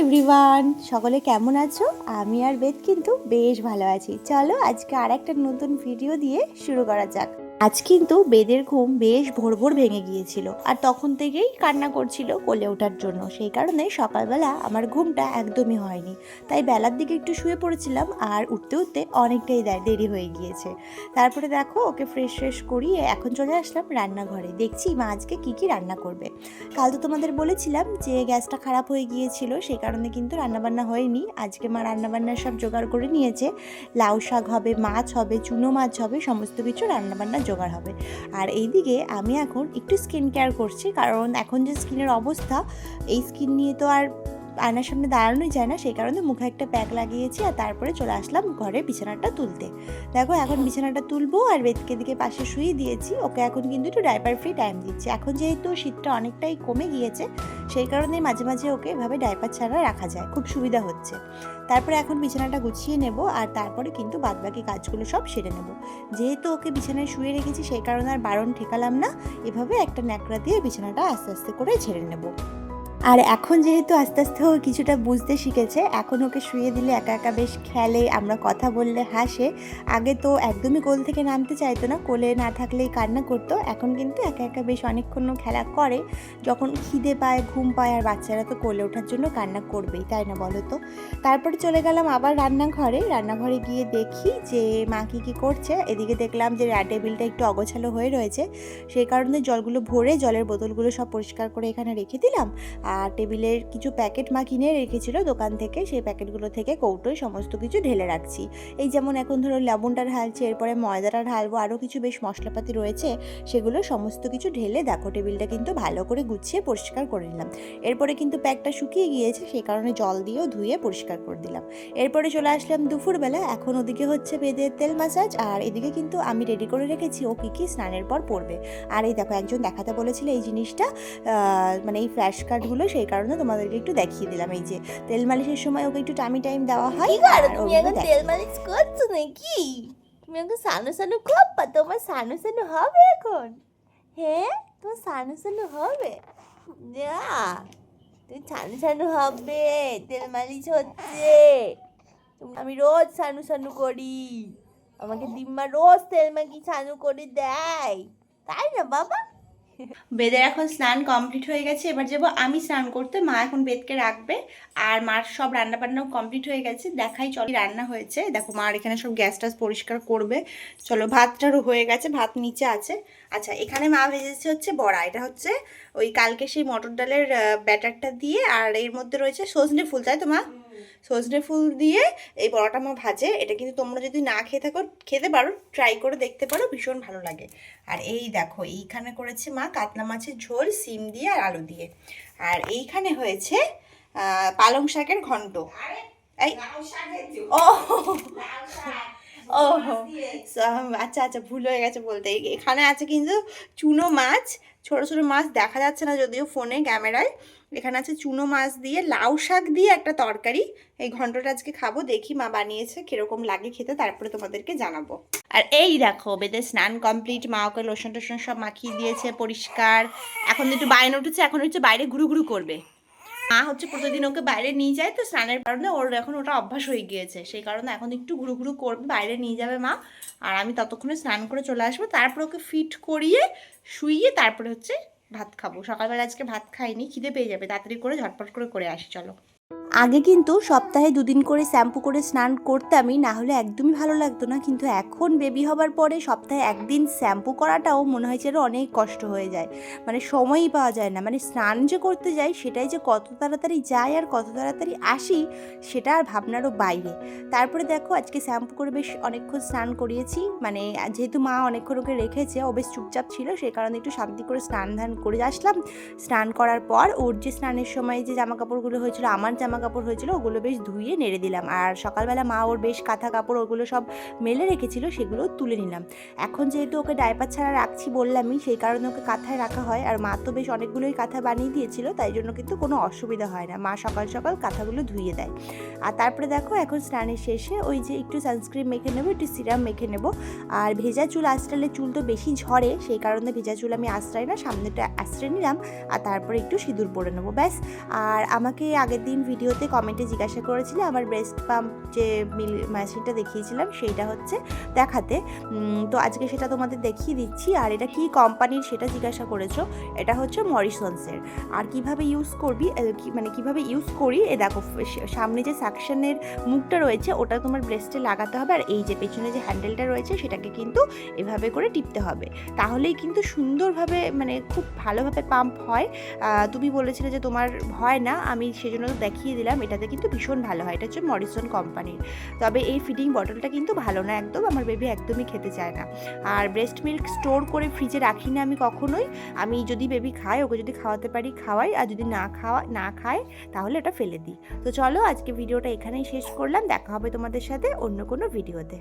Everyone, সকলে কেমন আছো? আমি আর বেদ কিন্তু বেশ ভালো আছি। চলো আজকে আর একটা নতুন ভিডিও দিয়ে শুরু করা যাক। আজ কিন্তু বেদের ঘুম বেশ ভোর ভোর ভেঙে গিয়েছিল, আর তখন থেকেই কান্না করছিল কোলে ওঠার জন্য। সেই কারণে সকালবেলা আমার ঘুমটা একদমই হয়নি, তাই বেলার দিকে একটু শুয়ে পড়েছিলাম, আর উঠতে উঠতে অনেকটাই দেরি হয়ে গিয়েছে। তারপরে দেখো ওকে ফ্রেশ করিয়ে এখন চলে আসলাম রান্নাঘরে। দেখছি মা আজকে কি রান্না করবে। কাল তো তোমাদের বলেছিলাম যে গ্যাসটা খারাপ হয়ে গিয়েছিল, সেই কারণে কিন্তু রান্নাবান্না হয়নি। আজকে মা রান্নাবান্নার সব জোগাড় করে নিয়েছে। লাউ শাক হবে, মাছ হবে, চুনো মাছ হবে, সমস্ত কিছু রান্নাবান্না জোগাড় হবে। আর এইদিকে আমি এখন একটু স্কিন কেয়ার করছি, কারণ এখন যে স্কিনের অবস্থা, এই স্কিন নিয়ে তো আর আয়নার সামনে দাঁড়ানোই যায় না। সেই কারণে মুখে একটা প্যাক লাগিয়েছি, আর তারপরে চলে আসলাম ঘরে বিছানাটা তুলতে। দেখো এখন বিছানাটা তুলবো, আর বেদকে দিকে পাশে শুয়ে দিয়েছি। ওকে এখন কিন্তু একটু ডাইপার ফ্রি টাইম দিচ্ছি। এখন যেহেতু শীতটা অনেকটাই কমে গিয়েছে, সেই কারণেই মাঝে মাঝে ওকে এভাবে ডাইপার ছাড়া রাখা যায়, খুব সুবিধা হচ্ছে। তারপরে এখন বিছানাটা গুছিয়ে নেব, আর তারপরে কিন্তু বাদবাকি কাজগুলো সব সেরে নেব। যেহেতু ওকে বিছানায় শুয়ে রেখেছি, সেই কারণে আর বারণ ঠেকালাম না। এভাবে একটা ন্যাকড়া দিয়ে বিছানাটা আস্তে আস্তে করে ঝেড়ে নেব। আর এখন যেহেতু আস্তে আস্তে ও কিছুটা বুঝতে শিখেছে, এখন ওকে শুয়ে দিলে একা একা বেশ খেলে, আমরা কথা বললে হাসে। আগে তো একদমই কোল থেকে নামতে চাইতো না, কোলে না থাকলেই কান্না করতো। এখন কিন্তু একা একা বেশ অনেকক্ষণ খেলা করে, যখন খিদে পায়, ঘুম পায়। আর বাচ্চারা তো কোলে ওঠার জন্য কান্না করবেই, তাই না বলো তো? তারপরে চলে গেলাম আবার রান্নাঘরে গিয়ে দেখি যে মা কী করছে। এদিকে দেখলাম যে টেবিলটা একটু অগোছালো হয়ে রয়েছে, সেই কারণে জলগুলো ভরে জলের বোতলগুলো সব পরিষ্কার করে এখানে রেখে দিলাম। আর টেবিলের কিছু প্যাকেট মা কিনে রেখেছিল দোকান থেকে, সেই প্যাকেটগুলো থেকে কৌটোয় সমস্ত কিছু ঢেলে রাখছি। এই যেমন এখন ধরো লবণটা ঢালছি, এরপরে ময়দাটা ঢালবো, আরও কিছু বেশ মশলাপাতি রয়েছে, সেগুলো সমস্ত কিছু ঢেলে দেখো টেবিলটা কিন্তু ভালো করে গুছিয়ে পরিষ্কার করে নিলাম। এরপরে কিন্তু প্যাকটা শুকিয়ে গিয়েছে, সেই কারণে জল দিয়েও ধুয়ে পরিষ্কার করে দিলাম। এরপরে চলে আসলাম দুপুরবেলা। এখন ওদিকে হচ্ছে বেদের তেল ম্যাসাজ, আর এদিকে কিন্তু আমি রেডি করে রেখেছি ও কী স্নানের পর পরবে। আর এই দেখো একজন দেখাতে বলেছিল এই জিনিসটা, মানে এই ফ্ল্যাশ কার্ডগুলো, সেই কারণে তোমাদেরকে একটু দেখিয়ে দিলাম। এই যে তেল মালিশের সময় ওকে একটু টাইম দেওয়া হয়। তুমি এখন তেল মালিশ করছো নাকি? তুমি এখন সানু করবা? তোমার সানু হবে এখন? হ্যাঁ, তোমার সানু হবে না? তুমি সানু হবে, তেল মালিশ হচ্ছে। আমি রোজ সানু করি, আমাকে দিম্মা রোজ তেল মাখি সানু করে দেয়, তাই না বাবা? বেদের এখন স্নান কমপ্লিট হয়ে গেছে, এবার যাবো আমি স্নান করতে। মা এখন বেদকে রাখবে, আর মার সব রান্না বান্নাও কমপ্লিট হয়ে গেছে। দেখাই চলো রান্না হয়েছে। দেখো মার এখানে সব গ্যাস টাস পরিষ্কার করবে। চলো ভাতটারও হয়ে গেছে, ভাত নিচে আছে। আচ্ছা, এখানে মা ভেজেছে হচ্ছে বড়া। এটা হচ্ছে ওই কালকে সেই মটর ডালের ব্যাটারটা দিয়ে, আর এর মধ্যে রয়েছে সজনে ফুল, তাই তো মা? সজনে ফুল দিয়ে এই বড়াটা মা ভাজে। এটা কিন্তু তোমরা যদি না খেয়ে থাকো, খেতে পারো, ট্রাই করে দেখতে পারো, ভীষণ ভালো লাগে। আর এই দেখো এইখানে করেছে মা কাতলা মাছের ঝোল সিম দিয়ে আর আলু দিয়ে। আর এইখানে হয়েছে পালং শাকের ঘন্ট। এই ও ও আচ্ছা আচ্ছা, ভুল হয়ে গেছে বলতে। এখানে আছে কিন্তু চুনো মাছ, ছোট ছোট মাছ দেখা যাচ্ছে না যদিও ফোনে ক্যামেরায়। এখানে আছে চুনো মাছ দিয়ে লাউ শাক দিয়ে একটা তরকারি। এই ঘন্টটা আজকে খাবো, দেখি মা বানিয়েছে কিরকম লাগে খেতে, তারপরে তোমাদেরকে জানাবো। আর এই দেখো বেদের স্নান কমপ্লিট, মা ওকে লোশন টোশন সব মাখিয়ে দিয়েছে পরিষ্কার। এখন একটু বাইরে উঠেছে, এখন হচ্ছে বাইরে ঘুরু করবে। মা হচ্ছে প্রতিদিন ওকে বাইরে নিয়ে যায়, তো স্নানের কারণে ওর এখন ওটা অভ্যাস হয়ে গিয়েছে, সেই কারণে এখন একটু ঘুরু করবে, বাইরে নিয়ে যাবে মা। আর আমি ততক্ষণে স্নান করে চলে আসবো, তারপর ওকে ফিট করিয়ে শুইয়ে তারপরে হচ্ছে ভাত খাবো। সকালবেলা আজকে ভাত খাইনি, খিদে পেয়ে যাবে, তাড়াতাড়ি করে ঝটপট করে আসি চলো। আগে কিন্তু সপ্তাহে 2 দিন করে শ্যাম্পু করে স্নান করতামই, না হলে একদমই ভালো লাগতো না। কিন্তু এখন বেবি হবার পরে সপ্তাহে 1 দিন শ্যাম্পু করাটাও মনে হয় যেন অনেক কষ্ট হয়ে যায়, মানে সময়ই পাওয়া যায় না। মানে স্নান যে করতে যাই, সেটাই যে কত তাড়াতাড়ি যাই আর কত তাড়াতাড়ি আসি, সেটা আর ভাবনারও বাইরে। তারপরে দেখো আজকে শ্যাম্পু করে বেশ অনেকক্ষণ স্নান করিয়েছি, মানে যেহেতু মা অনেকক্ষণ ওকে রেখেছে, ও বেশ চুপচাপ ছিল, সেই কারণে একটু শান্তি করে স্নান ধান করে আসলাম। স্নান করার পর ওর যে স্নানের সময় যে জামা কাপড়গুলো হয়েছিল, আমার জামা কাপড় হয়েছিল, ওগুলো বেশ ধুয়ে নেড়ে দিলাম। আর সকালবেলা মা ওর বেশ কাঁথা কাপড় ওগুলো সব মেলে রেখেছিল, সেগুলো তুলে নিলাম। এখন যেহেতু ওকে ডাইপার ছাড়া রাখছি বললামই, সেই কারণে ওকে কাঁথায় রাখা হয়। আর মা তো বেশ অনেকগুলোই কাঁথা বানিয়ে দিয়েছিল, তাই জন্য কিন্তু কোনো অসুবিধা হয় না, মা সকাল সকাল কাঁথাগুলো ধুয়ে দেয়। আর তারপরে দেখো এখন স্নানের শেষে ওই যে একটু সানস্ক্রিন মেখে নেবো, একটু সিরাম মেখে নেবো। আর ভেজা চুল আঁচড়ালে চুল তো বেশি ঝরে, সেই কারণে ভেজা চুল আমি আঁচড়াই না, সামনেটা আঁচড়ে নিলাম। আর তারপরে একটু সিঁদুর পরে নেবো, ব্যাস। আর আমাকে আগের দিন ভিডিও ভিডিওতে কমেন্টে জিজ্ঞাসা করেছিলে আমার ব্রেস্ট পাম্প যে মেশিনটা দেখিয়েছিলাম সেইটা হচ্ছে দেখাতে। তো আজকে সেটা তোমাদের দেখিয়ে দিচ্ছি। আর এটা কি কোম্পানির সেটা জিজ্ঞাসা করেছো, এটা হচ্ছে মরিসন্সের। আর কিভাবে ইউজ করবি মানে কিভাবে ইউজ করি, দেখো সামনে যে সাকশনের মুখটা রয়েছে ওটা তোমার ব্রেস্টে লাগাতে হবে, আর এই যে পেছনে যে হ্যান্ডেলটা রয়েছে সেটাকে কিন্তু এভাবে করে টিপতে হবে, তাহলেই কিন্তু সুন্দরভাবে মানে খুব ভালোভাবে পাম্প হয়। তুমি বলেছিলে যে তোমার হয় না, আমি সেজন্য দেখিয়ে দিলাম, এটাতে কিন্তু ভীষণ ভালো হয়। এটা হচ্ছে মরিসন কোম্পানির। তবে এই ফিডিং বটলটা কিন্তু ভালো না একদম, আমার বেবি একদমই খেতে চায় না। আর ব্রেস্ট মিল্ক স্টোর করে ফ্রিজে রাখি না আমি কখনোই। আমি যদি বেবি খায়, ওকে যদি খাওয়াতে পারি খাওয়াই, আর যদি না খায় তাহলে এটা ফেলে দিই। তো চলো আজকে ভিডিওটা এখানেই শেষ করলাম, দেখা হবে তোমাদের সাথে অন্য কোনো ভিডিওতে।